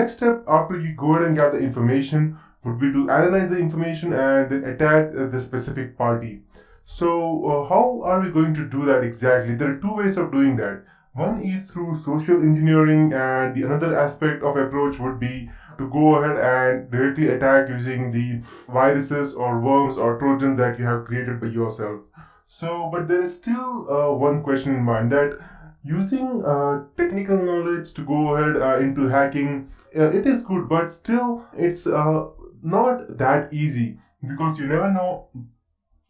next step after you go ahead and gather information would be to analyze the information and then attack the specific party. So, how are we going to do that exactly? There are two ways of doing that. One is through social engineering, and the another aspect of approach would be to go ahead and directly attack using the viruses or worms or trojans that you have created by yourself. So, but there is still one question in mind that using technical knowledge to go ahead into hacking, it is good, but still it's not that easy because you never know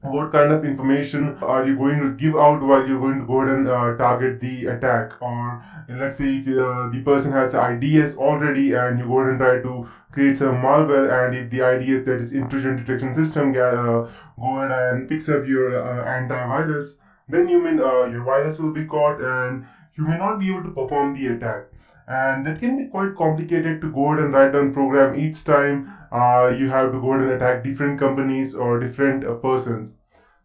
what kind of information are you going to give out while you're going to go ahead and target the attack. Or let's say if the person has IDS already and you go ahead and try to create some malware, and if the IDS, that is intrusion detection system, go ahead and picks up your antivirus, then your virus will be caught and you may not be able to perform the attack. And that can be quite complicated to go ahead and write down program each time you have to go ahead and attack different companies or different persons.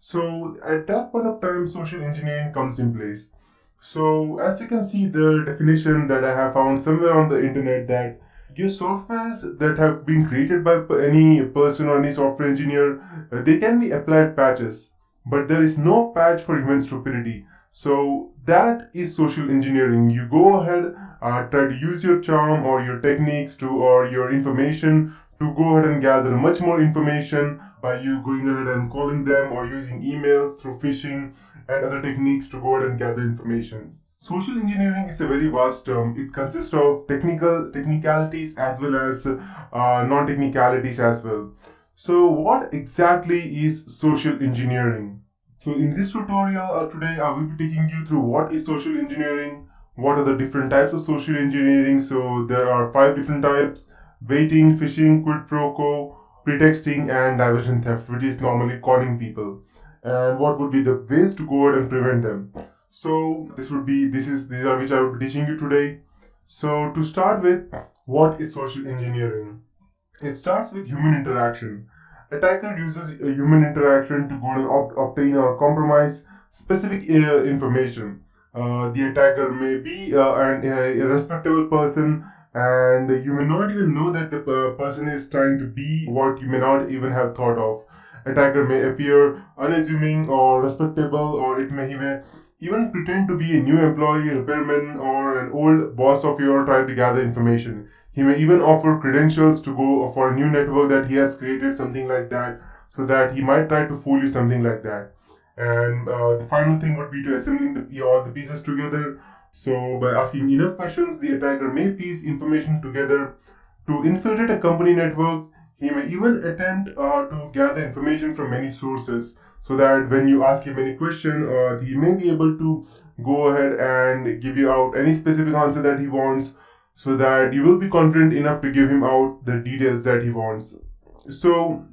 So at that point of time, social engineering comes in place. So as you can see, the definition that I have found somewhere on the internet, that your softwares that have been created by any person or any software engineer, they can be applied patches, but there is no patch for human stupidity. So that is social engineering. You go ahead, try to use your charm or your techniques to, or your information to go ahead and gather much more information by you going ahead and calling them or using emails through phishing and other techniques to go ahead and gather information. Social engineering is a very vast term. It consists of technicalities as well as non-technicalities as well. So what exactly is social engineering? So in this tutorial today, I will be taking you through what is social engineering, what are the different types of social engineering. So there are 5 different types: baiting, phishing, quid pro quo, pretexting, and diversion theft, which is normally conning people. And what would be the ways to go ahead and prevent them? So these are which I will be teaching you today. So to start with, what is social engineering? It starts with human interaction. Attacker uses a human interaction to go and obtain or compromise specific information. The attacker may be a respectable person, and you may not even know that the person is trying to be what you may not even have thought of. Attacker may appear unassuming or respectable, or he may even pretend to be a new employee, repairman, or an old boss of yours trying to gather information. He may even offer credentials to go for a new network that he has created, something like that, so that he might try to fool you, something like that. And the final thing would be to assembling all the pieces together. So by asking enough questions, the attacker may piece information together to infiltrate a company network. He may even attempt to gather information from many sources, so that when you ask him any question, he may be able to go ahead and give you out any specific answer that he wants, so that you will be confident enough to give him out the details that he wants. So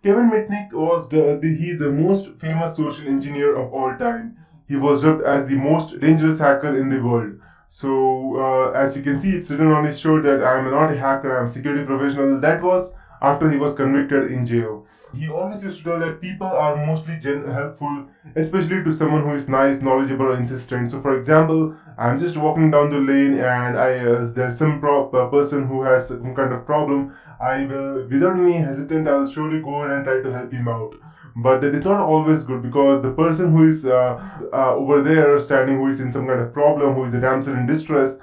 Kevin Mitnick was he's the most famous social engineer of all time. He was dubbed as the most dangerous hacker in the world. So as you can see, it's written on his show that I am not a hacker, I am a security professional. That was after he was convicted in jail. He always used to tell that people are mostly helpful, especially to someone who is nice, knowledgeable, or insistent. So, for example, I'm just walking down the lane and there's some person who has some kind of problem. I will, without any hesitant, I will surely go ahead and try to help him out. But that is not always good, because the person who is over there standing, who is in some kind of problem, who is a damsel in distress,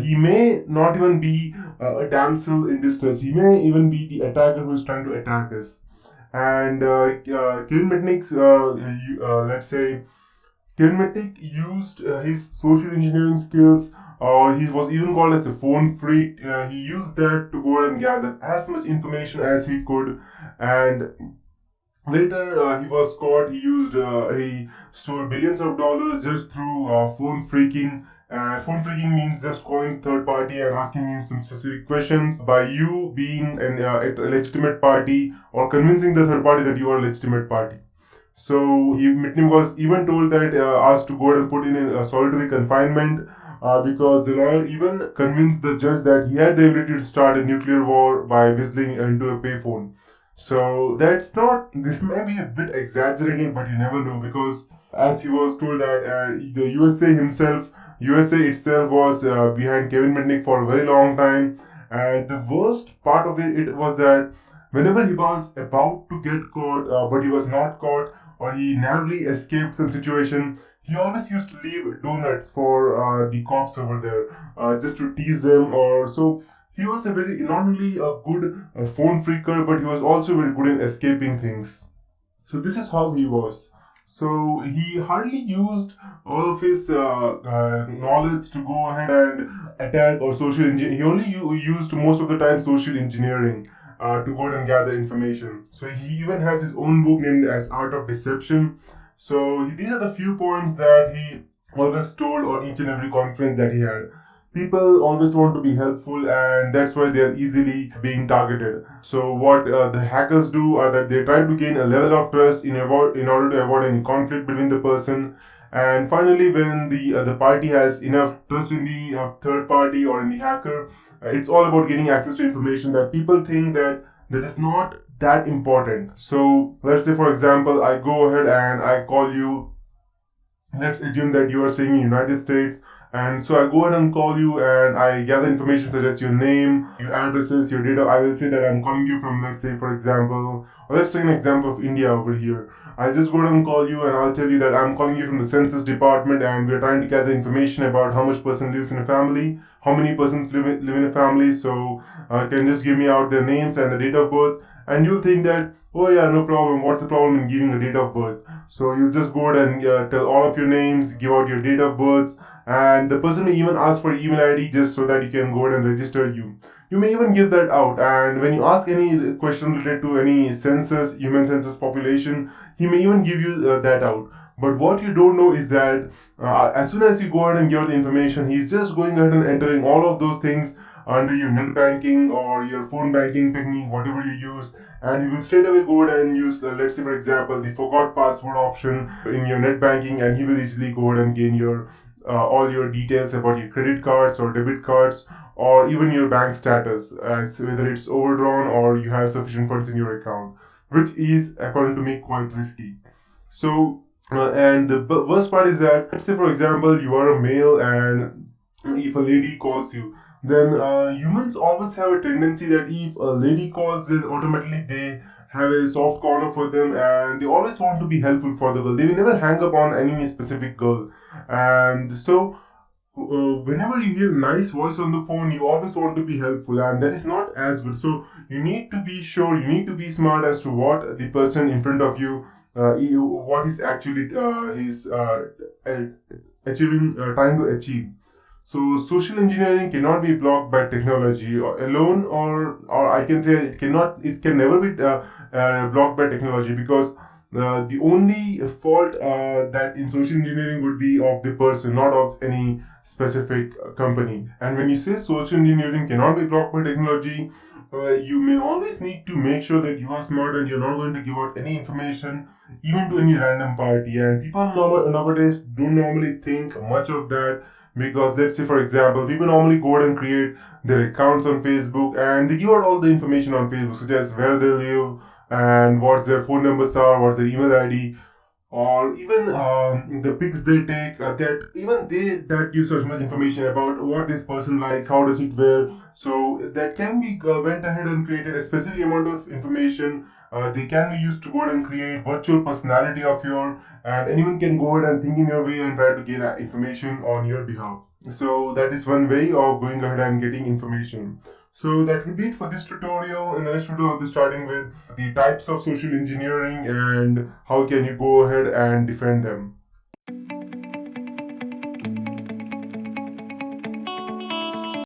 he may not even be a damsel in distress. He may even be the attacker who is trying to attack us. And Kevin Mitnick's, let's say, Kevin Mitnick used his social engineering skills, or he was even called as a phone freak. He used that to go and gather as much information as he could, and later he was caught. He stole billions of dollars just through phone freaking. Phone freaking means just calling third party and asking him some specific questions by you being a legitimate party, or convincing the third party that you are a legitimate party. So Mitnick was even told that asked to go and put in a solitary confinement, because the lawyer even convinced the judge that he had the ability to start a nuclear war by whistling into a payphone. So that's not, this may be a bit exaggerated, but you never know, because as he was told that the USA itself was behind Kevin Mitnick for a very long time, And the worst part of it was that whenever he was about to get caught, but he was not caught, or he narrowly escaped some situation, he always used to leave donuts for the cops over there, just to tease them. Or so he was a very not only a good phone freaker, but he was also very good in escaping things. So this is how he was. So he hardly used all of his knowledge to go ahead and attack or social engineer. He only used most of the time social engineering to go and gather information. So he even has his own book named as Art of Deception. So these are the few points that he always told on each and every conference that he had. People always want to be helpful, and that's why they are easily being targeted. So what the hackers do are that they try to gain a level of trust in order to avoid any conflict between the person. And finally, when the party has enough trust in the third party or in the hacker, it's all about getting access to information that people think that is not that important. So let's say, for example, I go ahead and I call you. Let's assume that you are staying in United States, and so I go ahead and call you and I gather information such as your name, your addresses, your data. I will say that I'm calling you from, let's say, for example, or let's take an example of India over here. I'll just go ahead and call you and I'll tell you that I'm calling you from the census department, and we're trying to gather information about how much person lives in a family, how many persons live in a family. So can you just give me out their names and the date of birth. And you'll think that, oh yeah, no problem, what's the problem in giving a date of birth? So you just go ahead and tell all of your names, give out your date of birth, and the person may even ask for email ID just so that you can go ahead and register you. You may even give that out, and when you ask any question related to any census, human census population, he may even give you that out. But what you don't know is that as soon as you go ahead and give the information, he's just going ahead and entering all of those things under your net banking or your phone banking technique, whatever you use, and he will straight away go ahead and use, let's say, for example, the forgot password option in your net banking, and he will easily go ahead and gain your all your details about your credit cards or debit cards, or even your bank status, as whether it's overdrawn or you have sufficient funds in your account, which is, according to me, quite risky. So and the worst part is that, let's say, for example, you are a male, and if a lady calls you, then humans always have a tendency that if a lady calls, then automatically they have a soft corner for them, and they always want to be helpful for the girl. They will never hang up on any specific girl. And so whenever you hear nice voice on the phone, you always want to be helpful, and that is not as good. So you need to be sure, you need to be smart as to what the person in front of you, what is actually achieving, trying to achieve. So social engineering cannot be blocked by technology alone, or I can say it can never be blocked by technology, because the only fault that in social engineering would be of the person, not of any specific company. And when you say social engineering cannot be blocked by technology, you may always need to make sure that you are smart and you're not going to give out any information even to any random party. And people nowadays don't normally think much of that, because let's say, for example, people normally go out and create their accounts on Facebook, and they give out all the information on Facebook, such as where they live and what their phone numbers are, what's their email ID, or even the pics they take. That even they that gives us much information about what this person like, how does it wear. So that can be went ahead and created a specific amount of information. They can be used to go ahead and create virtual personality of your, and anyone can go ahead and think in your way and try to gain information on your behalf. So that is one way of going ahead and getting information. So that would be it for this tutorial. In the next tutorial, I'll be starting with the types of social engineering and how can you go ahead and defend them.